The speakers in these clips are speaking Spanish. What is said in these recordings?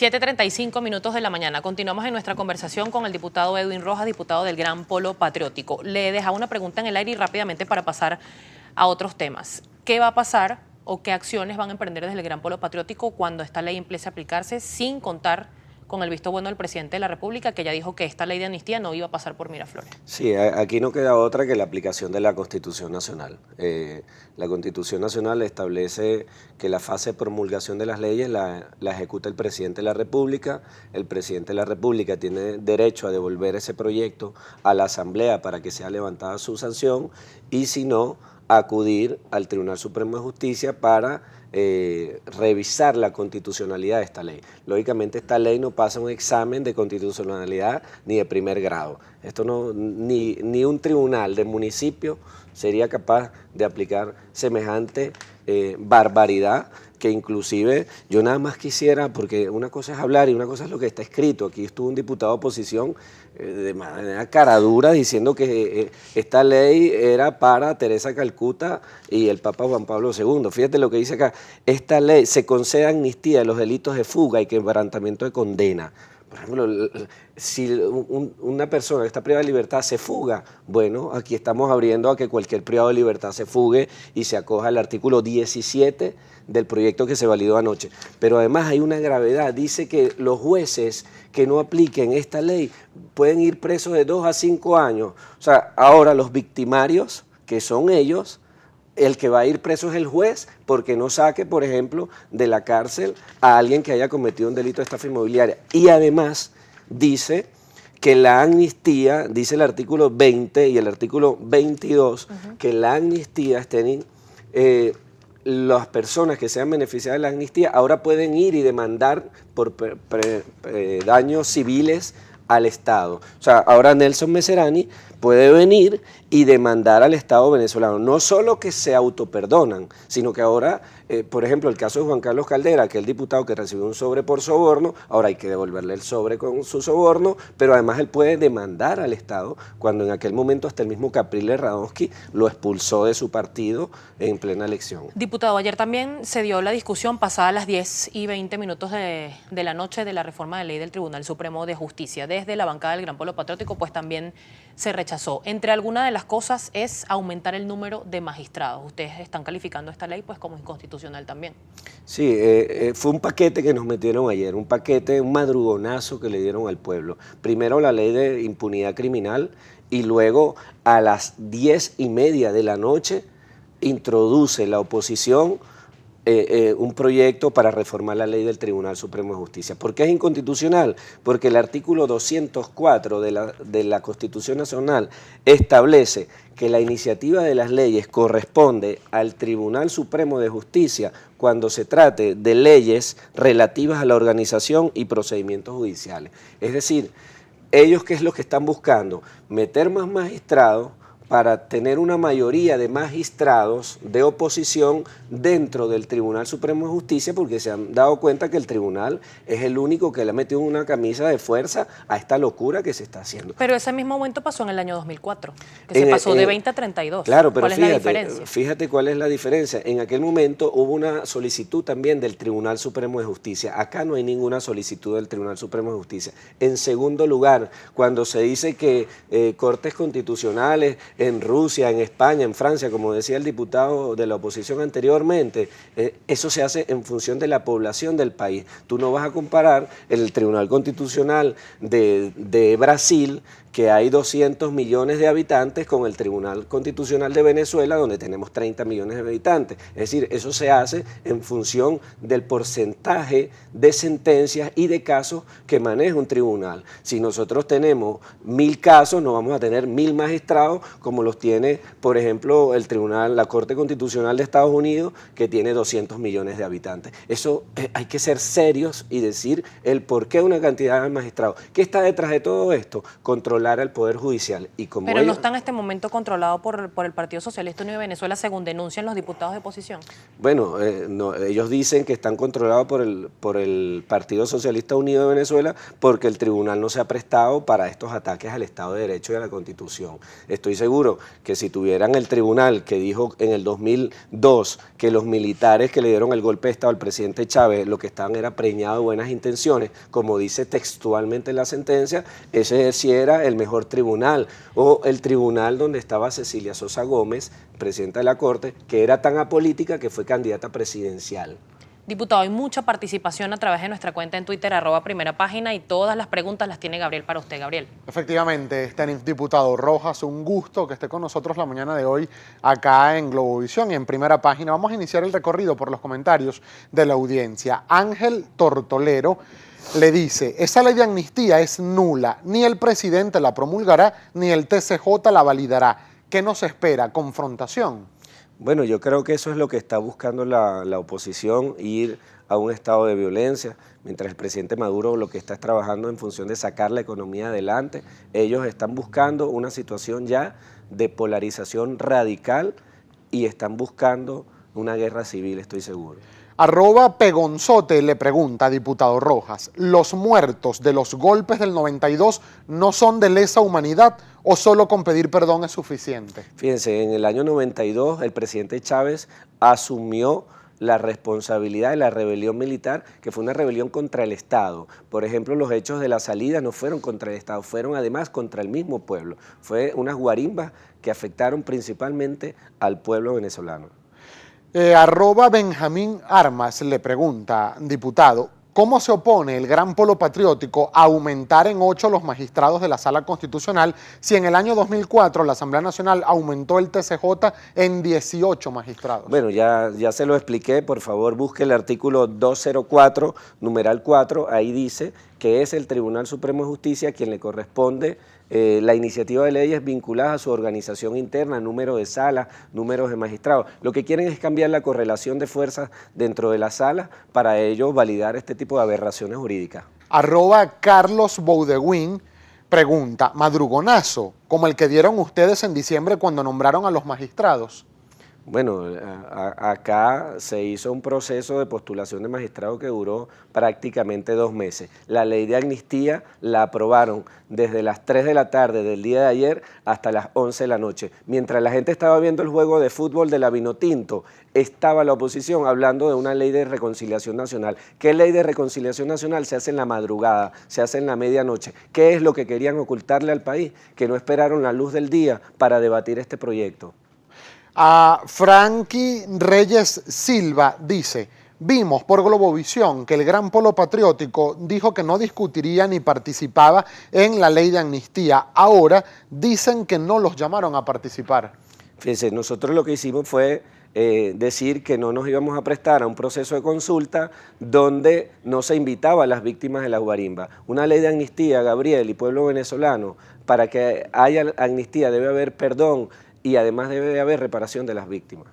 7:35 de la mañana. Continuamos en nuestra conversación con el diputado Edwin Rojas, diputado del Gran Polo Patriótico. Le dejaba una pregunta en el aire y rápidamente para pasar a otros temas. ¿Qué va a pasar o qué acciones van a emprender desde el Gran Polo Patriótico cuando esta ley empiece a aplicarse, sin contar con el visto bueno del presidente de la República, que ya dijo que esta ley de amnistía no iba a pasar por Miraflores? Sí, aquí no queda otra que la aplicación de la Constitución Nacional. La Constitución Nacional establece que la fase de promulgación de las leyes la ejecuta el presidente de la República. El presidente de la República tiene derecho a devolver ese proyecto a la Asamblea para que sea levantada su sanción y, si no, acudir al Tribunal Supremo de Justicia para revisar la constitucionalidad de esta ley. Lógicamente esta ley no pasa un examen de constitucionalidad ni de primer grado. Esto no, ni un tribunal de municipio sería capaz de aplicar semejante barbaridad, que inclusive yo nada más quisiera, porque una cosa es hablar y una cosa es lo que está escrito. Aquí estuvo un diputado de oposición de manera caradura diciendo que esta ley era para Teresa Calcuta y el Papa Juan Pablo II. Fíjate lo que dice acá: esta ley se concede amnistía de los delitos de fuga y quebrantamiento de condena. Por ejemplo, si una persona que está privada de libertad se fuga, bueno, aquí estamos abriendo a que cualquier privado de libertad se fugue y se acoja al artículo 17 del proyecto que se validó anoche. Pero además hay una gravedad, dice que los jueces que no apliquen esta ley pueden ir presos de 2 a 5 años. O sea, ahora los victimarios, que son ellos, el que va a ir preso es el juez, porque no saque, por ejemplo, de la cárcel a alguien que haya cometido un delito de estafa inmobiliaria. Y además dice que la amnistía, dice el artículo 20 y el artículo 22, que la amnistía las personas que sean beneficiadas de la amnistía ahora pueden ir y demandar por daños civiles al Estado. O sea, ahora Nelson Messerani puede venir y demandar al Estado venezolano. No solo que se autoperdonan, sino que ahora, por ejemplo, el caso de Juan Carlos Caldera, que es el diputado que recibió un sobre por soborno, ahora hay que devolverle el sobre con su soborno, pero además él puede demandar al Estado, cuando en aquel momento hasta el mismo Capriles Radonsky lo expulsó de su partido en plena elección. Diputado, ayer también se dio la discusión pasada las 10:20 de la noche de la reforma de ley del Tribunal Supremo de Justicia. Desde la bancada del Gran Polo Patriótico, pues también se rechazó. Entre algunas de las cosas es aumentar el número de magistrados. Ustedes están calificando esta ley pues como inconstitucional también. Sí, fue un paquete que nos metieron ayer, un paquete, un madrugonazo que le dieron al pueblo. Primero la ley de impunidad criminal y luego a las 10:30 de la noche introduce la oposición un proyecto para reformar la ley del Tribunal Supremo de Justicia. ¿Por qué es inconstitucional? Porque el artículo 204 de la Constitución Nacional establece que la iniciativa de las leyes corresponde al Tribunal Supremo de Justicia cuando se trate de leyes relativas a la organización y procedimientos judiciales. Es decir, ellos, ¿qué es lo que están buscando? Meter más magistrados para tener una mayoría de magistrados de oposición dentro del Tribunal Supremo de Justicia, porque se han dado cuenta que el tribunal es el único que le ha metido una camisa de fuerza a esta locura que se está haciendo. Pero ese mismo momento pasó en el año 2004, que se pasó de 20 a 32. Claro, pero ¿Cuál es la diferencia? Fíjate cuál es la diferencia. En aquel momento hubo una solicitud también del Tribunal Supremo de Justicia. Acá no hay ninguna solicitud del Tribunal Supremo de Justicia. En segundo lugar, cuando se dice que cortes constitucionales en Rusia, en España, en Francia, como decía el diputado de la oposición anteriormente, eso se hace en función de la población del país. Tú no vas a comparar el Tribunal Constitucional de Brasil, que hay 200 millones de habitantes, con el Tribunal Constitucional de Venezuela, donde tenemos 30 millones de habitantes. Es decir, eso se hace en función del porcentaje de sentencias y de casos que maneja un tribunal. Si nosotros tenemos 1000 casos, no vamos a tener 1000 magistrados como los tiene, por ejemplo, la Corte Constitucional de Estados Unidos, que tiene 200 millones de habitantes. Eso hay que ser serios y decir el por qué una cantidad de magistrados. ¿Qué está detrás de todo esto? Controlar controlara el Poder Judicial. Y como Pero no ellos, está en este momento controlado por el Partido Socialista Unido de Venezuela, según denuncian los diputados de oposición. bueno, no, ellos dicen que están controlados por el Partido Socialista Unido de Venezuela porque el tribunal no se ha prestado para estos ataques al Estado de Derecho y a la Constitución. Estoy seguro que si tuvieran el tribunal que dijo en el 2002 que los militares que le dieron el golpe de Estado al presidente Chávez lo que estaban era preñados de buenas intenciones, como dice textualmente la sentencia, ese sí era el mejor tribunal, o el tribunal donde estaba Cecilia Sosa Gómez, presidenta de la Corte, que era tan apolítica que fue candidata presidencial. Diputado, hay mucha participación a través de nuestra cuenta en Twitter, @primerapágina, y todas las preguntas las tiene Gabriel para usted. Gabriel. Efectivamente, diputado Rojas, un gusto que esté con nosotros la mañana de hoy acá en Globovisión y en Primera Página. Vamos a iniciar el recorrido por los comentarios de la audiencia. Ángel Tortolero le dice, esa ley de amnistía es nula, ni el presidente la promulgará, ni el TCJ la validará. ¿Qué nos espera? ¿Confrontación? Bueno, yo creo que eso es lo que está buscando la oposición, ir a un estado de violencia, mientras el presidente Maduro lo que está es trabajando en función de sacar la economía adelante. Ellos están buscando una situación ya de polarización radical y están buscando una guerra civil, estoy seguro. @Pegonzote le pregunta, diputado Rojas, ¿los muertos de los golpes del 92 no son de lesa humanidad o solo con pedir perdón es suficiente? Fíjense, en el año 92 el presidente Chávez asumió la responsabilidad de la rebelión militar, que fue una rebelión contra el Estado. Por ejemplo, los hechos de la salida no fueron contra el Estado, fueron además contra el mismo pueblo. Fue unas guarimbas que afectaron principalmente al pueblo venezolano. @Benjamín Armas le pregunta, diputado, ¿cómo se opone el Gran Polo Patriótico a aumentar en 8 los magistrados de la Sala Constitucional si en el año 2004 la Asamblea Nacional aumentó el TCJ en 18 magistrados? Bueno, ya se lo expliqué, por favor busque el artículo 204, numeral 4, ahí dice que es el Tribunal Supremo de Justicia quien le corresponde la iniciativa de leyes vinculadas a su organización interna, número de salas, números de magistrados. Lo que quieren es cambiar la correlación de fuerzas dentro de las salas para ello validar este tipo de aberraciones jurídicas. @Carlos Boudewin pregunta, ¿madrugonazo como el que dieron ustedes en diciembre cuando nombraron a los magistrados? Bueno, acá se hizo un proceso de postulación de magistrados que duró prácticamente 2 meses. La ley de amnistía la aprobaron desde las 3 de la tarde del día de ayer hasta las 11 de la noche. Mientras la gente estaba viendo el juego de fútbol de la Vinotinto, estaba la oposición hablando de una ley de reconciliación nacional. ¿Qué ley de reconciliación nacional? Se hace en la madrugada, se hace en la medianoche. ¿Qué es lo que querían ocultarle al país? Que no esperaron la luz del día para debatir este proyecto. Frankie Reyes Silva dice, vimos por Globovisión que el Gran Polo Patriótico dijo que no discutiría ni participaba en la ley de amnistía. Ahora dicen que no los llamaron a participar. Fíjense, nosotros lo que hicimos fue decir que no nos íbamos a prestar a un proceso de consulta donde no se invitaba a las víctimas de la guarimba. Una ley de amnistía, Gabriel, y pueblo venezolano, para que haya amnistía debe haber perdón, y además debe haber reparación de las víctimas.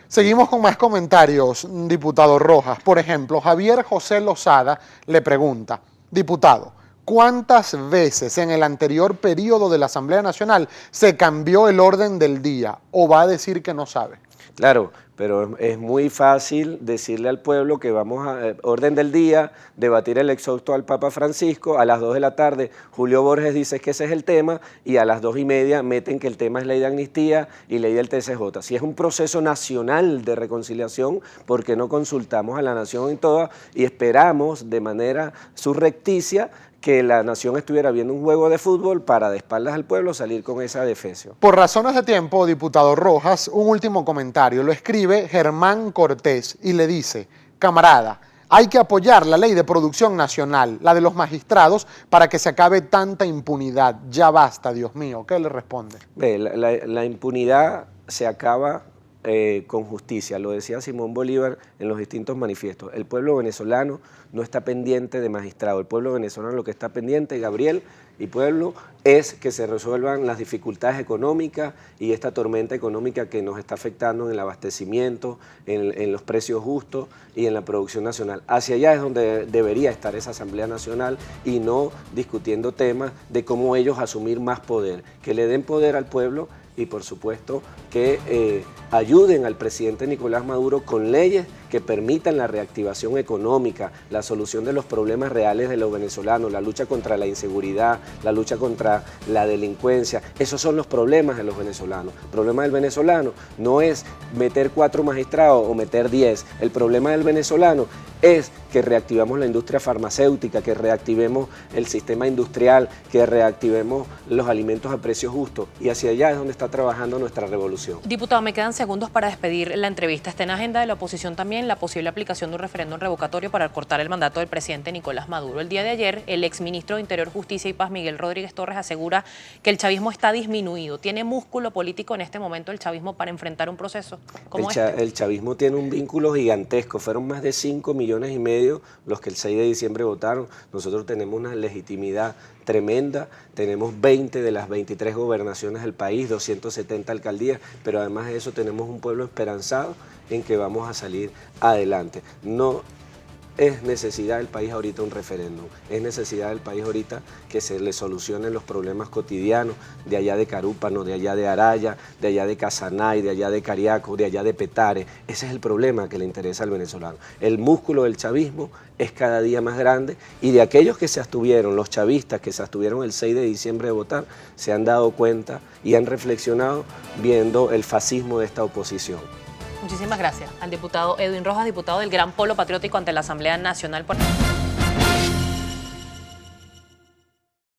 Seguimos con más comentarios, diputado Rojas. Por ejemplo, Javier José Lozada le pregunta, diputado, ¿cuántas veces en el anterior periodo de la Asamblea Nacional se cambió el orden del día? ¿O va a decir que no sabe? Claro, pero es muy fácil decirle al pueblo que vamos a orden del día, debatir el exhausto al Papa Francisco, a las 2 de la tarde Julio Borges dice que ese es el tema y a las 2:30 meten que el tema es ley de amnistía y ley del TCJ. Si es un proceso nacional de reconciliación, ¿por qué no consultamos a la nación en toda y esperamos de manera surrecticia que la nación estuviera viendo un juego de fútbol para de espaldas al pueblo salir con esa defecio? Por razones de tiempo, diputado Rojas, un último comentario. Lo escribe Germán Cortés y le dice, camarada, hay que apoyar la ley de producción nacional, la de los magistrados, para que se acabe tanta impunidad. Ya basta, Dios mío. ¿Qué le responde? La impunidad se acaba con justicia, lo decía Simón Bolívar en los distintos manifiestos. El pueblo venezolano no está pendiente de magistrado, el pueblo venezolano lo que está pendiente, Gabriel, y pueblo es que se resuelvan las dificultades económicas y esta tormenta económica que nos está afectando en el abastecimiento, en los precios justos y en la producción nacional. Hacia allá es donde debería estar esa Asamblea Nacional y no discutiendo temas de cómo ellos asumir más poder, que le den poder al pueblo y por supuesto que ayuden al presidente Nicolás Maduro con leyes que permitan la reactivación económica, la solución de los problemas reales de los venezolanos, la lucha contra la inseguridad, la lucha contra la delincuencia. Esos son los problemas de los venezolanos. El problema del venezolano no es meter 4 magistrados o meter 10. El problema del venezolano es que reactivemos la industria farmacéutica, que reactivemos el sistema industrial, que reactivemos los alimentos a precios justos. Y hacia allá es donde está trabajando nuestra revolución. Diputado, me quedan segundos para despedir la entrevista. Está en agenda de la oposición también la posible aplicación de un referéndum revocatorio para cortar el mandato del presidente Nicolás Maduro. El día de ayer, el exministro de Interior, Justicia y Paz, Miguel Rodríguez Torres, asegura que el chavismo está disminuido. ¿Tiene músculo político en este momento el chavismo para enfrentar un proceso como este? El chavismo tiene un vínculo gigantesco. Fueron más de 5,5 millones los que el 6 de diciembre votaron. Nosotros tenemos una legitimidad tremenda, tenemos 20 de las 23 gobernaciones del país, 270 alcaldías, pero además de eso tenemos un pueblo esperanzado en que vamos a salir adelante. No es necesidad del país ahorita un referéndum, es necesidad del país ahorita que se le solucionen los problemas cotidianos de allá de Carúpano, de allá de Araya, de allá de Casanay, de allá de Cariaco, de allá de Petare. Ese es el problema que le interesa al venezolano. El músculo del chavismo es cada día más grande y de aquellos que se abstuvieron, los chavistas que se abstuvieron el 6 de diciembre de votar, se han dado cuenta y han reflexionado viendo el fascismo de esta oposición. Muchísimas gracias al diputado Edwin Rojas, diputado del Gran Polo Patriótico ante la Asamblea Nacional.